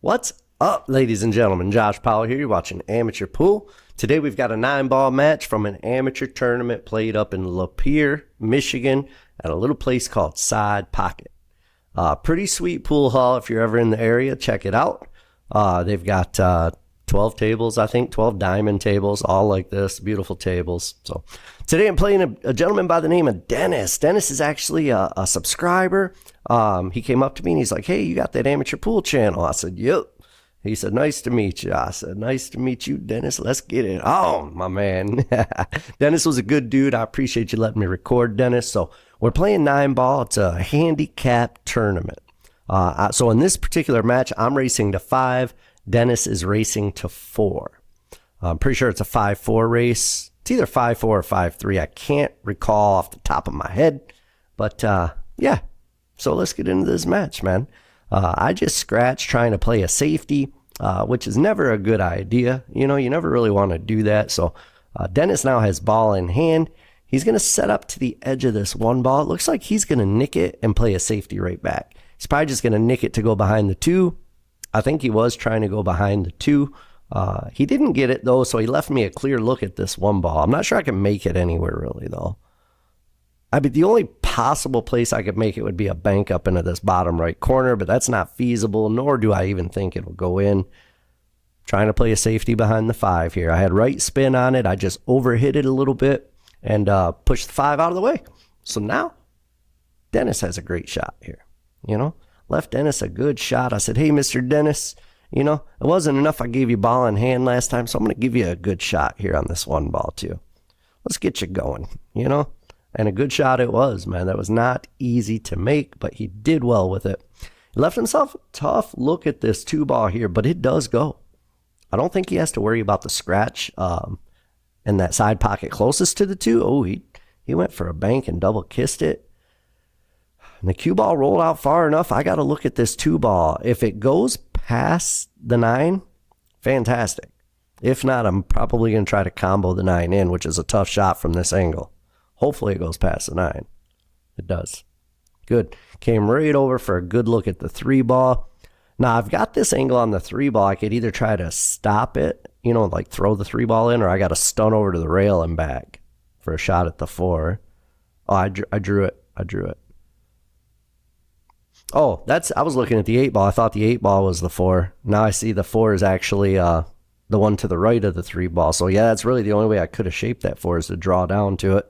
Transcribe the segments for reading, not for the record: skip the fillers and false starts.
What's up, ladies and gentlemen? Josh Powell here. You're watching Amateur Pool. Today we've got a 9-ball match from an amateur tournament played up in Lapeer, Michigan at a little place called Side Pocket. Pretty sweet pool hall. If you're ever in the area, check it out. They've got 12 tables, I think, 12 diamond tables, all like this, beautiful tables. So today I'm playing a gentleman by the name of Dennis. Dennis is actually a subscriber. He came up to me and he's like, "Hey, you got that amateur pool channel?" I said, "Yep." He said, "Nice to meet you." I said, "Nice to meet you, Dennis. Let's get it on, my man." Dennis was a good dude. I appreciate you letting me record, Dennis. So we're playing 9-ball. It's a handicapped tournament. So in this particular match, I'm racing to 5. Dennis is racing to 4. I'm pretty sure it's a 5-4 race. It's either 5-4 or 5-3. I can't recall off the top of my head. But, yeah. So let's get into this match, man. I just scratched trying to play a safety, which is never a good idea. You know, you never really want to do that. So Dennis now has ball in hand. He's going to set up to the edge of this 1 ball. It looks like he's going to nick it and play a safety right back. He's probably just going to nick it to go behind the 2. I think he was trying to go behind the 2. He didn't get it, though, so he left me a clear look at this 1 ball. I'm not sure I can make it anywhere, really, though. I mean, the only possible place I could make it would be a bank up into this bottom right corner, but that's not feasible, nor do I even think it'll go in. Trying to play a safety behind the 5 here. I had right spin on it. I just overhit it a little bit and pushed the 5 out of the way. So now, Dennis has a great shot here, you know. Left Dennis a good shot. I said, "Hey, Mr. Dennis, you know, it wasn't enough I gave you ball in hand last time, so I'm going to give you a good shot here on this 1 ball too. Let's get you going, you know." And a good shot it was, man. That was not easy to make, but he did well with it. He left himself a tough look at this 2 ball here, but it does go. I don't think he has to worry about the scratch in that side pocket closest to the 2. Oh, he went for a bank and double kissed it. And the cue ball rolled out far enough. I got to look at this 2 ball. If it goes past the 9, fantastic. If not, I'm probably going to try to combo the 9 in, which is a tough shot from this angle. Hopefully it goes past the 9. It does. Good. Came right over for a good look at the 3 ball. Now, I've got this angle on the 3 ball. I could either try to stop it, you know, like throw the 3 ball in, or I got to stun over to the rail and back for a shot at the 4. Oh, I drew it. I drew it. Oh, I was looking at the 8 ball. I thought the 8 ball was the 4. Now I see the 4 is actually the one to the right of the 3 ball. So, yeah, that's really the only way I could have shaped that 4 is to draw down to it.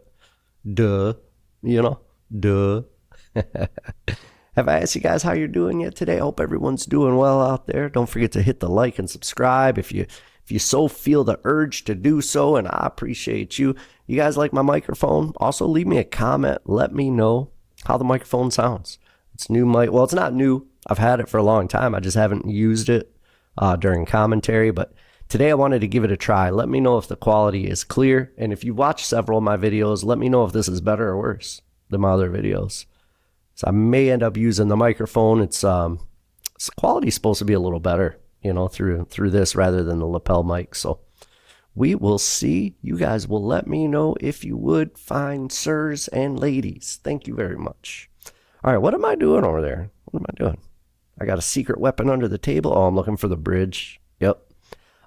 Duh. You know? Duh. Have I asked you guys how you're doing yet today? I hope everyone's doing well out there. Don't forget to hit the like and subscribe if you so feel the urge to do so, and I appreciate you. You guys like my microphone? Also, leave me a comment. Let me know how the microphone sounds. It's new mic. Well, it's not new. I've had it for a long time. I just haven't used it during commentary, but today I wanted to give it a try. Let me know if the quality is clear, and if you watch several of my videos, let me know if this is better or worse than my other videos. So I may end up using the microphone. Its quality is supposed to be a little better, you know, through this rather than the lapel mic. So we will see. You guys will let me know if you would, fine sirs and ladies. Thank you very much. All right, what am I doing over there? What am I doing? I got a secret weapon under the table. Oh, I'm looking for the bridge. Yep.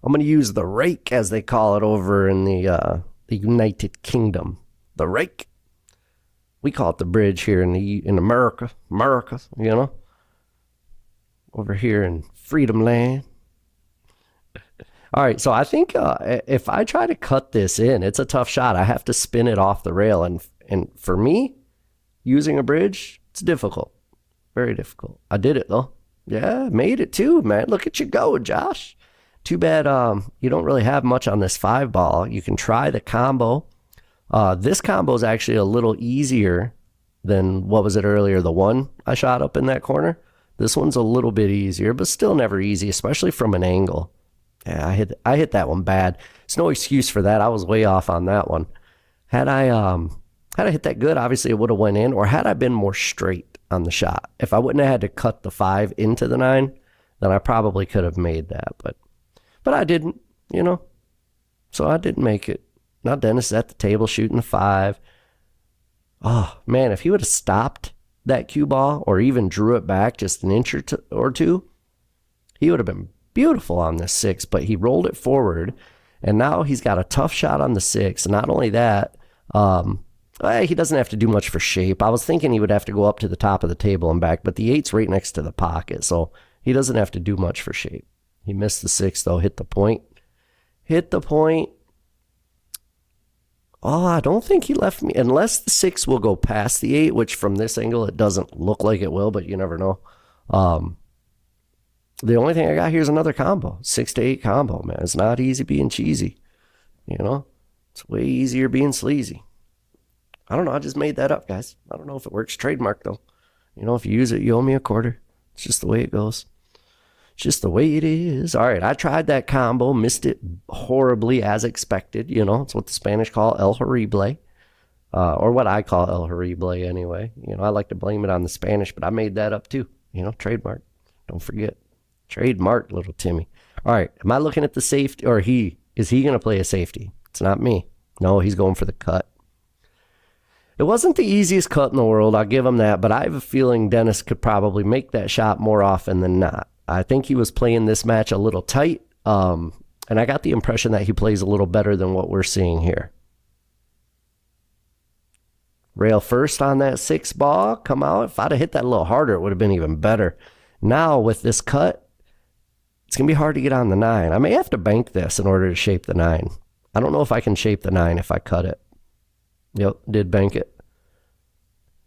I'm going to use the rake, as they call it over in the United Kingdom. The rake. We call it the bridge here in America, you know. Over here in Freedom Land. All right, so I think if I try to cut this in, it's a tough shot. I have to spin it off the rail, and for me, using a bridge, it's difficult. Very difficult. I did it, though. Yeah, made it too, man. Look at you go, Josh. Too bad you don't really have much on this 5 ball. You can try the combo. This combo is actually a little easier than, what was it earlier, the 1 I shot up in that corner. This one's a little bit easier, but still never easy, especially from an angle. Yeah, I hit that one bad. There's no excuse for that. I was way off on that one. Had I hit that good, obviously it would have went in, or had I been more straight on the shot. If I wouldn't have had to cut the 5 into the 9, then I probably could have made that, but I didn't, you know. So I didn't make it. Now Dennis is at the table shooting the 5. Oh, man, if he would have stopped that cue ball or even drew it back just an inch or two, He would have been beautiful on this 6, but he rolled it forward, and now he's got a tough shot on the 6. And not only that, he doesn't have to do much for shape. I was thinking he would have to go up to the top of the table and back, but the 8's right next to the pocket, so he doesn't have to do much for shape. He missed the 6, though. Hit the point. Hit the point. Oh, I don't think he left me, unless the 6 will go past the 8, which from this angle it doesn't look like it will, but you never know. The only thing I got here is another combo. 6 to 8 combo, man. It's not easy being cheesy. You know? It's way easier being sleazy. I don't know. I just made that up, guys. I don't know if it works. Trademark, though. You know, if you use it, you owe me a quarter. It's just the way it goes. It's just the way it is. All right, I tried that combo. Missed it horribly as expected. You know, it's what the Spanish call el horrible. Or what I call el horrible anyway. You know, I like to blame it on the Spanish, but I made that up too. You know, trademark. Don't forget. Trademark, little Timmy. All right, am I looking at the safety, or is he going to play a safety? It's not me. No, he's going for the cut. It wasn't the easiest cut in the world, I'll give him that, but I have a feeling Dennis could probably make that shot more often than not. I think he was playing this match a little tight, and I got the impression that he plays a little better than what we're seeing here. Rail first on that 6 ball, come out. If I'd have hit that a little harder, it would have been even better. Now, with this cut, it's going to be hard to get on the 9. I may have to bank this in order to shape the 9. I don't know if I can shape the 9 if I cut it. Yep, did bank it.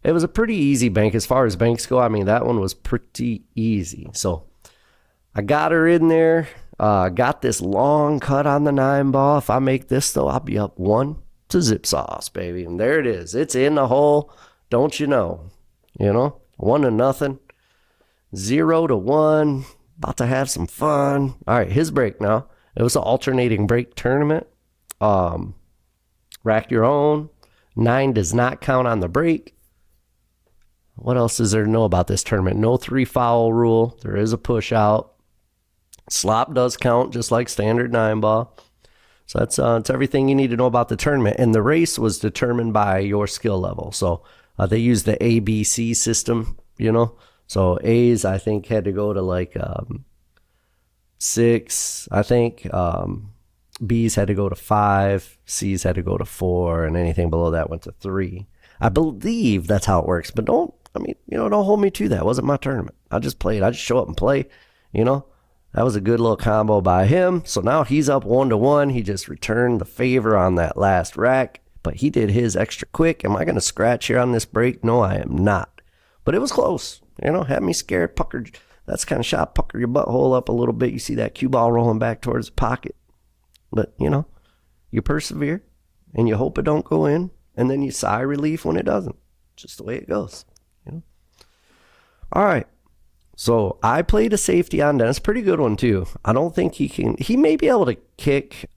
It was a pretty easy bank as far as banks go. I mean, that one was pretty easy. So I got her in there. Got this long cut on the 9 ball. If I make this, though, I'll be up 1 to zip sauce, baby. And there it is. It's in the hole. Don't you know? You know, 1-0. 0-1. About to have some fun. All right, his break now. It was an alternating break tournament. Rack your own. 9 does not count on the break. What else is there to know about this tournament? No 3 foul rule. There is a push out. Slop does count just like standard 9 ball. So that's everything you need to know about the tournament. And the race was determined by your skill level. So they use the ABC system, you know. So A's, I think, had to go to like 6, I think. B's had to go to 5, C's had to go to 4, and anything below that went to 3. I believe that's how it works, but don't hold me to that. It wasn't my tournament. I just played. I just show up and play, you know. That was a good little combo by him. So now he's up 1-1. He just returned the favor on that last rack, but he did his extra quick. Am I going to scratch here on this break? No, I am not. But it was close, you know, had me scared, puckered. That's kind of shot, pucker your butthole up a little bit. You see that cue ball rolling back towards the pocket. But, you know, you persevere and you hope it don't go in, and then you sigh relief when it doesn't. Just the way it goes, you know. All right. So I played a safety on Dennis. Pretty good one, too. I don't think he may be able to kick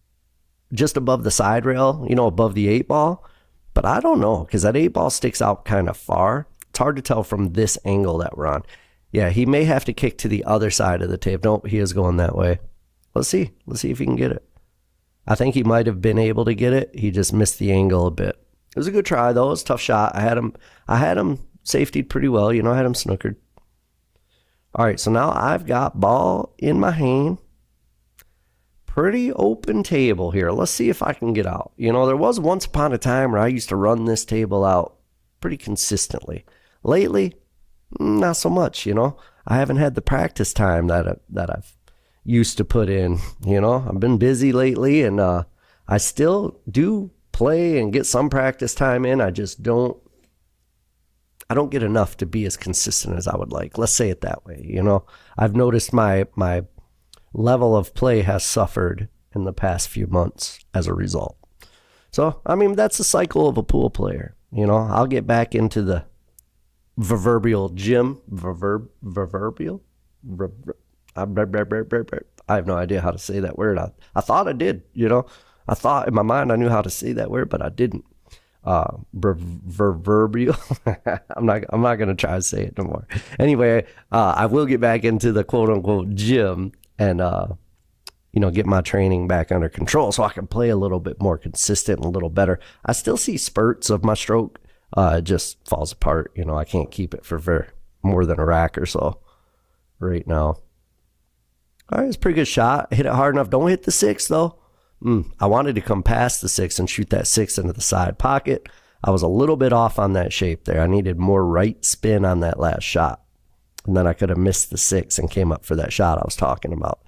just above the side rail, you know, above the 8 ball. But I don't know, because that 8 ball sticks out kind of far. It's hard to tell from this angle that we're on. Yeah, he may have to kick to the other side of the tape. Nope, he is going that way. Let's see. Let's see if he can get it. I think he might have been able to get it. He just missed the angle a bit. It was a good try, though. It was a tough shot. I had him safetied pretty well. You know, I had him snookered. All right, so now I've got ball in my hand. Pretty open table here. Let's see if I can get out. You know, there was once upon a time where I used to run this table out pretty consistently. Lately, not so much, you know. I haven't had the practice time that I've used to put in, you know. I've been busy lately, and I still do play and get some practice time in. I don't get enough to be as consistent as I would like. Let's say it that way, you know. I've noticed my level of play has suffered in the past few months as a result. So, I mean, that's the cycle of a pool player, you know. I'll get back into the proverbial gym. I have no idea how to say that word. I thought I did, you know. I thought in my mind I knew how to say that word, but I didn't. Proverbial. I'm not going to try to say it no more. Anyway, I will get back into the quote unquote gym and, you know, get my training back under control so I can play a little bit more consistent and a little better. I still see spurts of my stroke. It just falls apart. You know, I can't keep it for more than a rack or so right now. All right, it's a pretty good shot. Hit it hard enough. Don't hit the 6, though. I wanted to come past the 6 and shoot that 6 into the side pocket. I was a little bit off on that shape there. I needed more right spin on that last shot. And then I could have missed the 6 and came up for that shot I was talking about.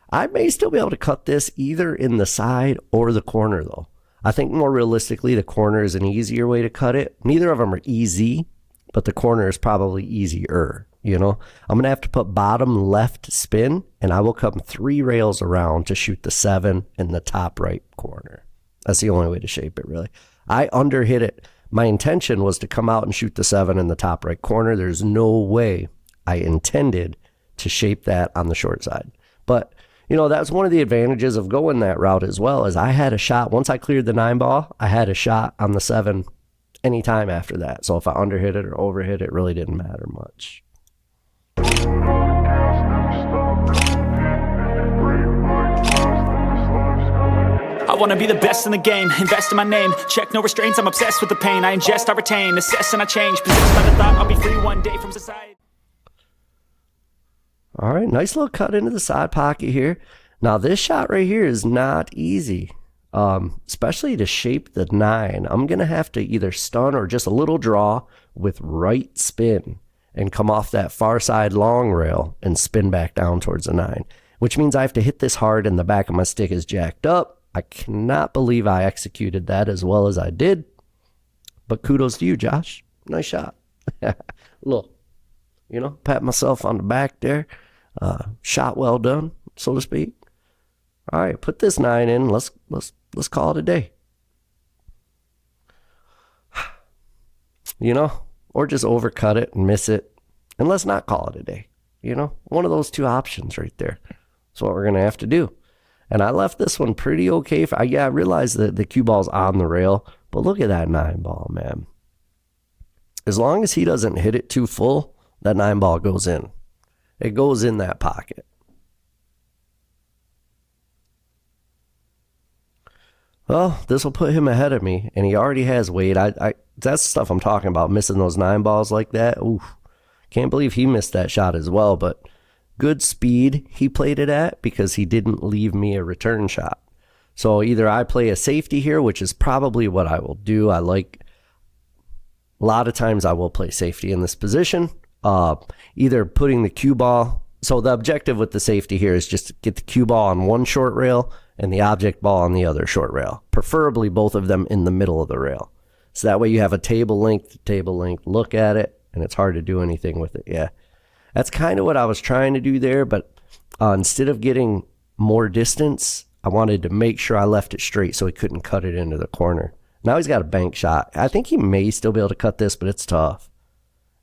I may still be able to cut this either in the side or the corner, though. I think more realistically, the corner is an easier way to cut it. Neither of them are easy, but the corner is probably easier. You know, I'm going to have to put bottom left spin, and I will come 3 rails around to shoot the 7 in the top right corner. That's the only way to shape it, really. I underhit it. My intention was to come out and shoot the 7 in the top right corner. There's no way I intended to shape that on the short side. But, you know, that's one of the advantages of going that route as well, is I had a shot. Once I cleared the 9 ball, I had a shot on the 7 anytime after that. So if I underhit it or overhit it, it really didn't matter much. I wanna be the best in the game, invest in my name, check no restraints, I'm obsessed with the pain, I ingest, I retain, assess and I change, possessed by the thought I'll be free one day from society. All right, nice little cut into the side pocket here. Now this shot right here is not easy, especially to shape the 9. I'm gonna have to either stun or just a little draw with right spin and come off that far side long rail and spin back down towards the 9, which means I have to hit this hard and the back of my stick is jacked up. I cannot believe I executed that as well as I did, but kudos to you, Josh. Nice shot. Look, you know, pat myself on the back there. Shot well done, so to speak. All right, put this 9 in. Let's call it a day. You know, or just overcut it and miss it, and let's not call it a day. You know, one of those 2 options right there. That's what we're gonna have to do. And I left this one pretty okay. I realized that the cue ball's on the rail, but look at that 9 ball, man. As long as he doesn't hit it too full, that 9 ball goes in. It goes in that pocket. Well, this will put him ahead of me, and he already has weight. That's the stuff I'm talking about, missing those 9 balls like that. Oof. Can't believe he missed that shot as well, but good speed he played it at because he didn't leave me a return shot. So either I play a safety here, which is probably what I will do. A lot of times I will play safety in this position. Either putting the cue ball. So the objective with the safety here is just to get the cue ball on one short rail and the object ball on the other short rail. Preferably both of them in the middle of the rail. So that way you have a table length, look at it, and it's hard to do anything with it. Yeah. That's kind of what I was trying to do there, but instead of getting more distance, I wanted to make sure I left it straight so he couldn't cut it into the corner. Now he's got a bank shot. I think he may still be able to cut this, but it's tough.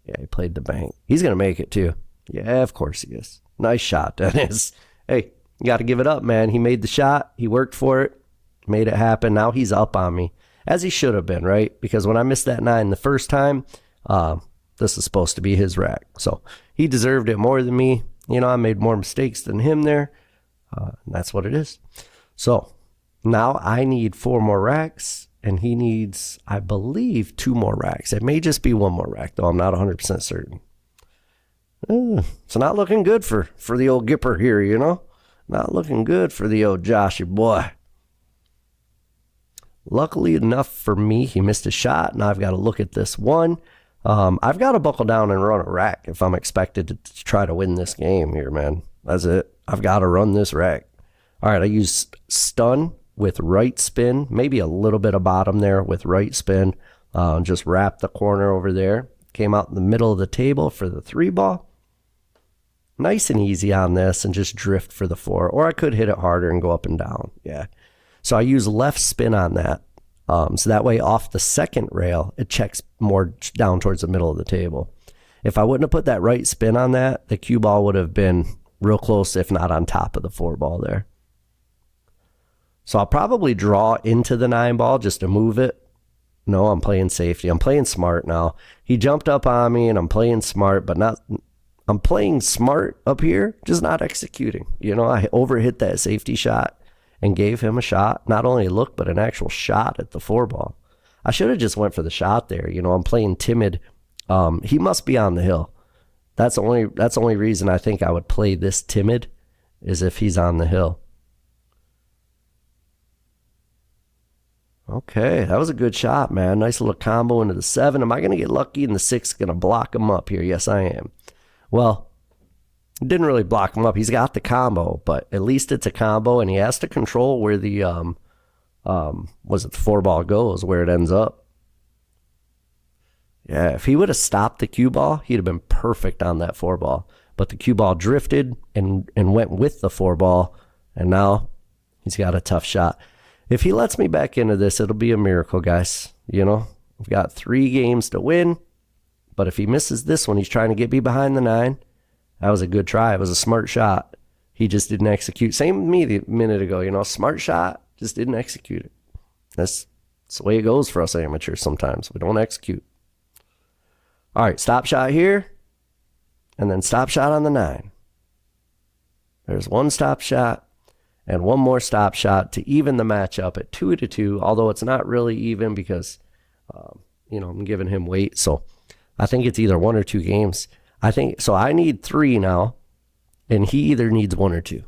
Yeah, he played the bank. He's going to make it too. Yeah, of course he is. Nice shot, Dennis. Hey, you got to give it up, man. He made the shot. He worked for it, made it happen. Now he's up on me, as he should have been, right? Because when I missed that 9 the first time, this is supposed to be his rack. So he deserved it more than me. You know, I made more mistakes than him there. And that's what it is. So now I need 4 more racks, and he needs, I believe, 2 more racks. It may just be 1 more rack, though. I'm not 100% certain. It's not looking good for the old Gipper here, you know? Not looking good for the old Joshy boy. Luckily enough for me, he missed a shot. Now I've got to look at this one. I've got to buckle down and run a rack if I'm expected to try to win this game here, man. That's it. I've got to run this rack. All right, I use stun with right spin, maybe a little bit of bottom there with right spin. Just wrap the corner over there. Came out in the middle of the table for the 3 ball. Nice and easy on this, and just drift for the 4. Or I could hit it harder and go up and down. Yeah. So I use left spin on that. So that way off the second rail, it checks more down towards the middle of the table. If I wouldn't have put that right spin on that, the cue ball would have been real close, if not on top of the 4 ball there. So I'll probably draw into the 9 ball just to move it. No, I'm playing safety. I'm playing smart now. He jumped up on me, and I'm playing smart, but not... I'm playing smart up here, just not executing. You know, I overhit that safety shot and gave him a shot. Not only a look, but an actual shot at the 4 ball. I should have just went for the shot there. You know, I'm playing timid. He must be on the hill. That's the only reason I think I would play this timid, is if he's on the hill. Okay, that was a good shot, man. Nice little combo into the 7. Am I going to get lucky and the 6 is going to block him up here? Yes, I am. Well, it didn't really block him up. He's got the combo, but at least it's a combo, and he has to control where the, the 4 ball goes, where it ends up. Yeah, if he would have stopped the cue ball, he'd have been perfect on that 4 ball. But the cue ball drifted and went with the 4 ball, and now he's got a tough shot. If he lets me back into this, it'll be a miracle, guys. You know, we've got 3 games to win, but if he misses this one, he's trying to get me behind the 9. That was a good try. It was a smart shot. He just didn't execute. Same with me a minute ago, you know, smart shot, just didn't execute it. That's the way it goes for us amateurs sometimes. We don't execute. All right, stop shot here, and then stop shot on the 9. There's 1 stop shot and 1 more stop shot to even the match up at 2-2, although it's not really even because, I'm giving him weight. So I think it's either 1 or 2 games. So I need 3 now, and he either needs 1 or 2.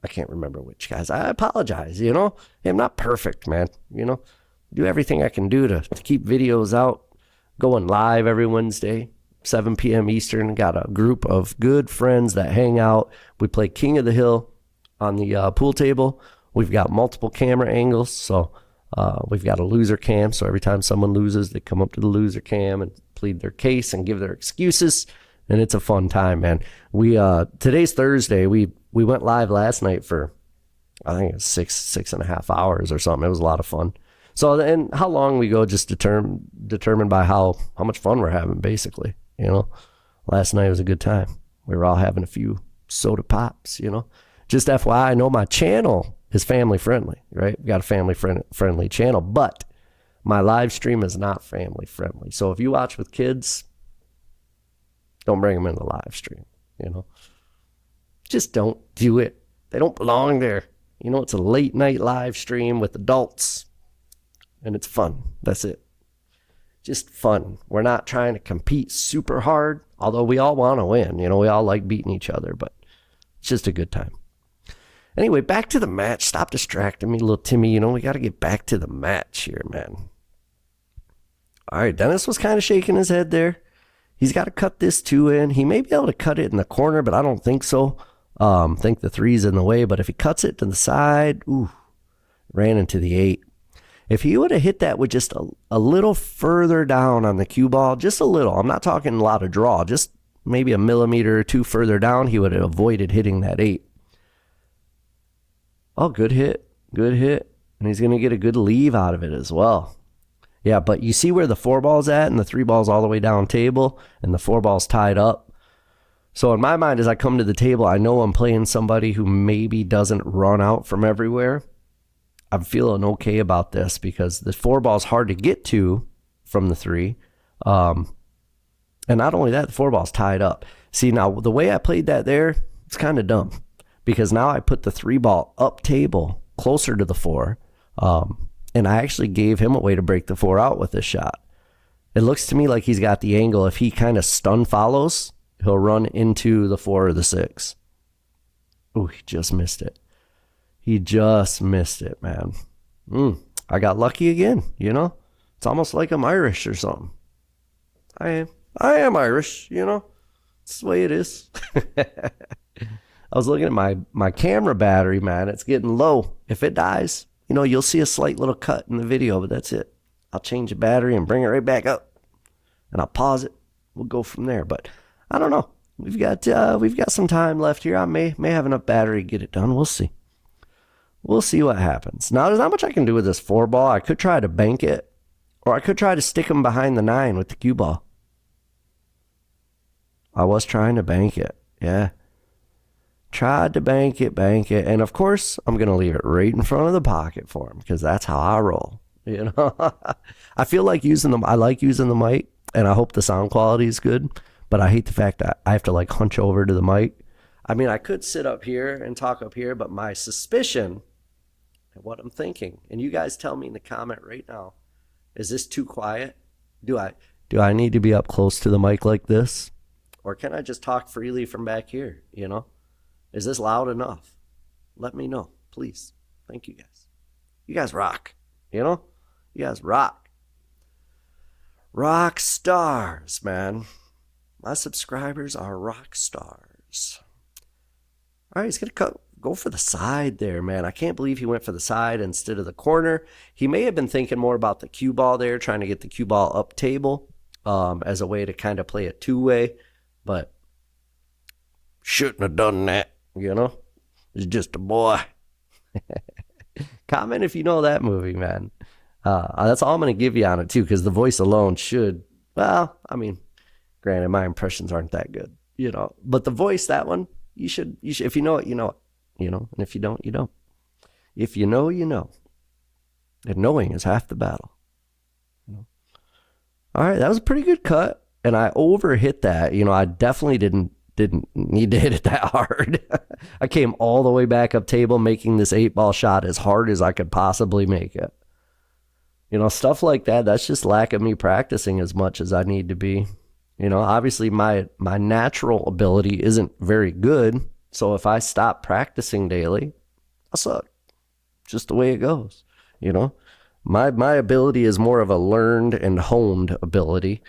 I can't remember which, guys. I apologize, I'm not perfect, man. Do everything I can do to keep videos out, going live every Wednesday, 7 p.m. Eastern. Got a group of good friends that hang out. We play King of the Hill on the pool table. We've got multiple camera angles, so we've got a loser cam. So every time someone loses, they come up to the loser cam and plead their case and give their excuses, and it's a fun time, man. We today's Thursday. We went live last night for, I think it's 6.5 hours or something. It was a lot of fun. So, and how long we go just determined by how much fun we're having, basically. Last night was a good time. We were all having a few soda pops. Just FYI, I know my channel is family friendly, right? We got a family friendly channel, but my live stream is not family friendly. So if you watch with kids, don't bring them in the live stream, Just don't do it. They don't belong there. It's a late night live stream with adults, and it's fun. That's it. Just fun. We're not trying to compete super hard, although we all want to win. We all like beating each other, but it's just a good time. Anyway, back to the match. Stop distracting me, little Timmy. We got to get back to the match here, man. All right, Dennis was kind of shaking his head there. He's got to cut this 2 in. He may be able to cut it in the corner, but I don't think so. Think the 3's in the way, but if he cuts it to the side, ran into the 8. If he would have hit that with just a little further down on the cue ball, just a little, I'm not talking a lot of draw, just maybe a millimeter or 2 further down, he would have avoided hitting that 8. Oh, good hit. And he's going to get a good leave out of it as well. Yeah, but you see where the 4 ball's at, and the 3 ball's all the way down table, and the 4 ball's tied up. So in my mind, as I come to the table, I know I'm playing somebody who maybe doesn't run out from everywhere. I'm feeling okay about this because the 4 ball's hard to get to from the 3. And not only that, the 4 ball's tied up. See, now the way I played that there, it's kind of dumb because now I put the 3 ball up table closer to the 4. And I actually gave him a way to break the 4 out with this shot. It looks to me like he's got the angle. If he kind of stun follows, he'll run into the 4 or the 6. Ooh, he just missed it. He just missed it, man. I got lucky again, It's almost like I'm Irish or something. I am Irish, It's the way it is. I was looking at my camera battery, man. It's getting low. If it dies, you'll see a slight little cut in the video, but that's it. I'll change the battery and bring it right back up. And I'll pause it. We'll go from there. But I don't know. We've got some time left here. I may have enough battery to get it done. We'll see. We'll see what happens. Now, there's not much I can do with this 4 ball. I could try to bank it, or I could try to stick him behind the 9 with the cue ball. I was trying to bank it. Yeah. Tried to bank it. And of course, I'm going to leave it right in front of the pocket for him because that's how I roll. I feel like I like using the mic, and I hope the sound quality is good, but I hate the fact that I have to hunch over to the mic. I mean, I could sit up here and talk up here, but my suspicion and what I'm thinking, and you guys tell me in the comment right now, is this too quiet? Do I need to be up close to the mic like this? Or can I just talk freely from back here, Is this loud enough? Let me know, please. Thank you guys. You guys rock. You know? You guys rock. Rock stars, man. My subscribers are rock stars. All right, he's going to go for the side there, man. I can't believe he went for the side instead of the corner. He may have been thinking more about the cue ball there, trying to get the cue ball up table as a way to kind of play a two-way, but shouldn't have done that, you know? He's just a boy. Comment if you know that movie, man. That's all I'm going to give you on it, too, because the voice alone should, well, I mean, granted, my impressions aren't that good, you know. But the voice, that one, you should, if you know it, you know it, you know. And if you don't, you don't. If you know, you know. And knowing is half the battle. You know? All right, that was a pretty good cut, and I overhit that. You know, I definitely didn't need to hit it that hard. I came all the way back up table, making this 8-ball shot as hard as I could possibly make it. You know, stuff like that, that's just lack of me practicing as much as I need to be. You know, obviously my natural ability isn't very good, so if I stop practicing daily, I suck. Just the way it goes, you know. My ability is more of a learned and honed ability.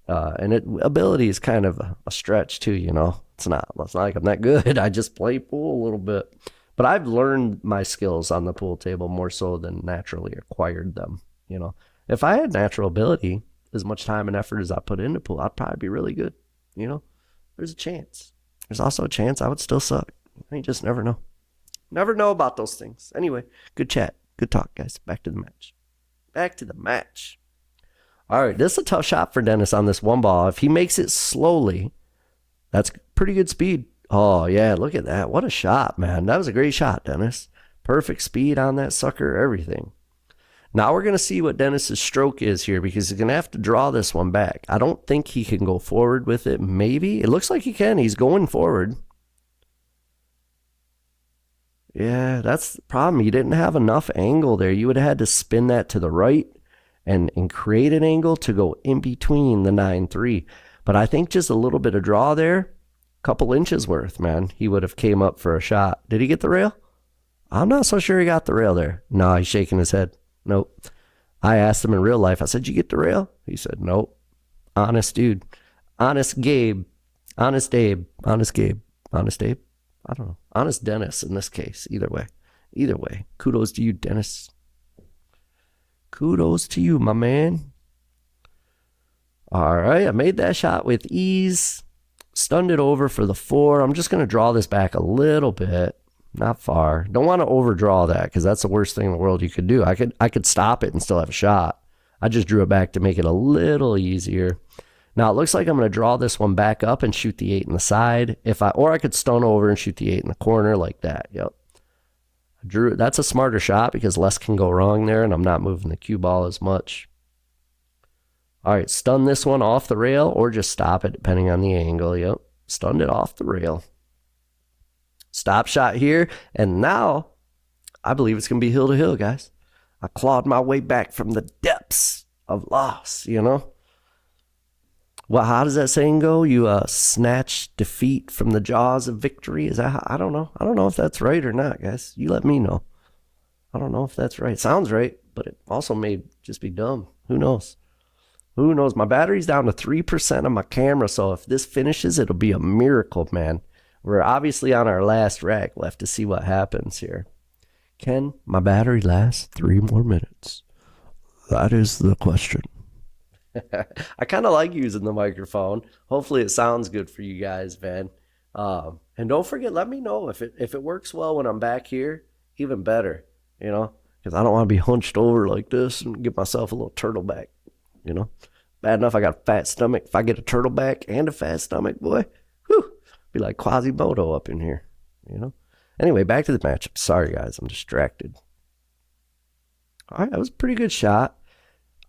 Ability is kind of a stretch too, you know. It's not like I'm that good. I just play pool a little bit. But I've learned my skills on the pool table more so than naturally acquired them, you know. If I had natural ability, as much time and effort as I put into pool, I'd probably be really good, you know. There's a chance. There's also a chance I would still suck. You just never know. Never know about those things. Anyway, good chat. Good talk, guys. Back to the match. Back to the match. All right, this is a tough shot for Dennis on this one ball. If he makes it slowly, that's pretty good speed. Oh, yeah, look at that. What a shot, man. That was a great shot, Dennis. Perfect speed on that sucker, everything. Now we're going to see what Dennis's stroke is here because he's going to have to draw this one back. I don't think he can go forward with it. Maybe. It looks like he can. He's going forward. Yeah, that's the problem. You didn't have enough angle there. You would have had to spin that to the right and create an angle to go in between the 9-3. But I think just a little bit of draw there, a couple inches worth, man, he would have came up for a shot. Did he get the rail? I'm not so sure he got the rail there. No, he's shaking his head. Nope. I asked him in real life. I said, "You get the rail?" He said, "Nope." Honest dude. Honest Gabe. Honest Abe. Honest Gabe. Honest Abe. I don't know. Honest Dennis in this case. Either way. Either way. Kudos to you, Dennis. Kudos to you, my man. All right. I made that shot with ease. Stunned it over for the 4. I'm just going to draw this back a little bit. Not far. Don't want to overdraw that because that's the worst thing in the world you could do. I could stop it and still have a shot. I just drew it back to make it a little easier. Now it looks like I'm going to draw this one back up and shoot the 8 in the side. Or I could stun over and shoot the 8 in the corner like that. Yep. That's a smarter shot because less can go wrong there, and I'm not moving the cue ball as much. All right, stun this one off the rail or just stop it depending on the angle. Yep, stunned it off the rail. Stop shot here, and now I believe it's going to be hill to hill, guys. I clawed my way back from the depths of loss, you know. Well, how does that saying go? You snatch defeat from the jaws of victory? Is that how? I don't know. I don't know if that's right or not, guys. You let me know. I don't know if that's right. Sounds right, but it also may just be dumb. Who knows? Who knows? My battery's down to 3% on my camera, so if this finishes, it'll be a miracle, man. We're obviously on our last rack. We'll have to see what happens here. Can my battery last 3 more minutes? That is the question. I kind of like using the microphone. Hopefully it sounds good for you guys, man. And don't forget, let me know if it works well when I'm back here. Even better, you know, because I don't want to be hunched over like this and give myself a little turtleback, you know. Bad enough I got a fat stomach. If I get a turtleback and a fat stomach, boy, whew, be like Quasimodo up in here, you know. Anyway, back to the matchup. Sorry, guys, I'm distracted. All right, that was a pretty good shot.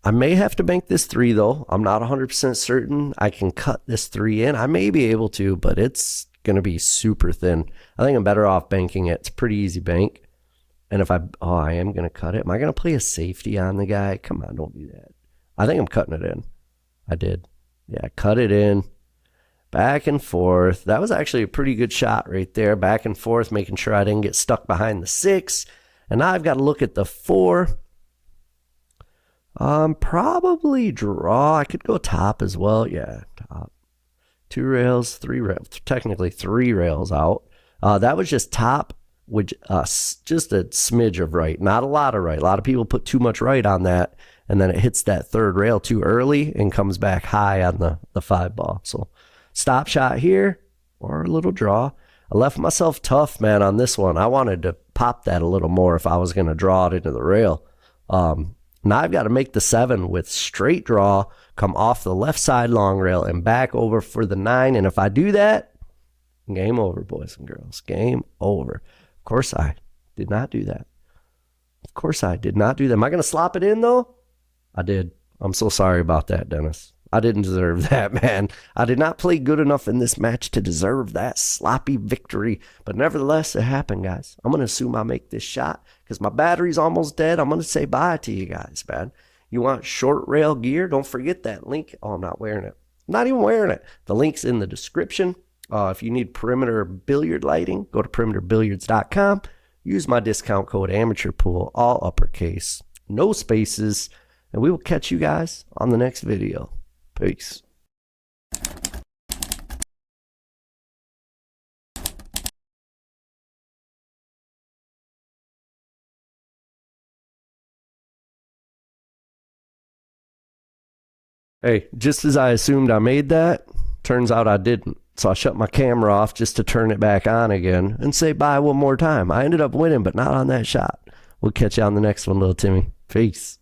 I may have to bank this 3, though. I'm not 100% certain I can cut this 3 in. I may be able to, but it's going to be super thin. I think I'm better off banking it. It's a pretty easy bank. And if I am going to cut it. Am I going to play a safety on the guy? Come on, don't do that. I think I'm cutting it in. I did. Yeah, cut it in. Back and forth. That was actually a pretty good shot right there. Back and forth, making sure I didn't get stuck behind the 6. And now I've got to look at the 4. Probably draw. I could go top as well. Yeah, top. 2 rails, 3 rails. Technically 3 rails out. That was just top with just a smidge of right. Not a lot of right. A lot of people put too much right on that, and then it hits that 3rd rail too early and comes back high on the 5 ball. So stop shot here or a little draw. I left myself tough, man, on this one. I wanted to pop that a little more if I was going to draw it into the rail. Now I've got to make the 7 with straight draw, come off the left side long rail and back over for the 9. And if I do that, game over, boys and girls. Game over. Of course I did not do that. Of course I did not do that. Am I going to slop it in, though? I did. I'm so sorry about that, Dennis. I didn't deserve that, man. I did not play good enough in this match to deserve that sloppy victory. But nevertheless, it happened, guys. I'm going to assume I make this shot because my battery's almost dead. I'm going to say bye to you guys, man. You want short rail gear? Don't forget that link. Oh, I'm not wearing it. I'm not even wearing it. The link's in the description. If you need perimeter billiard lighting, go to perimeterbilliards.com. Use my discount code amateurpool, all uppercase, no spaces, and we will catch you guys on the next video. Peace. Hey, just as I assumed I made that, turns out I didn't. So I shut my camera off just to turn it back on again and say bye one more time. I ended up winning, but not on that shot. We'll catch you on the next one, little Timmy. Peace.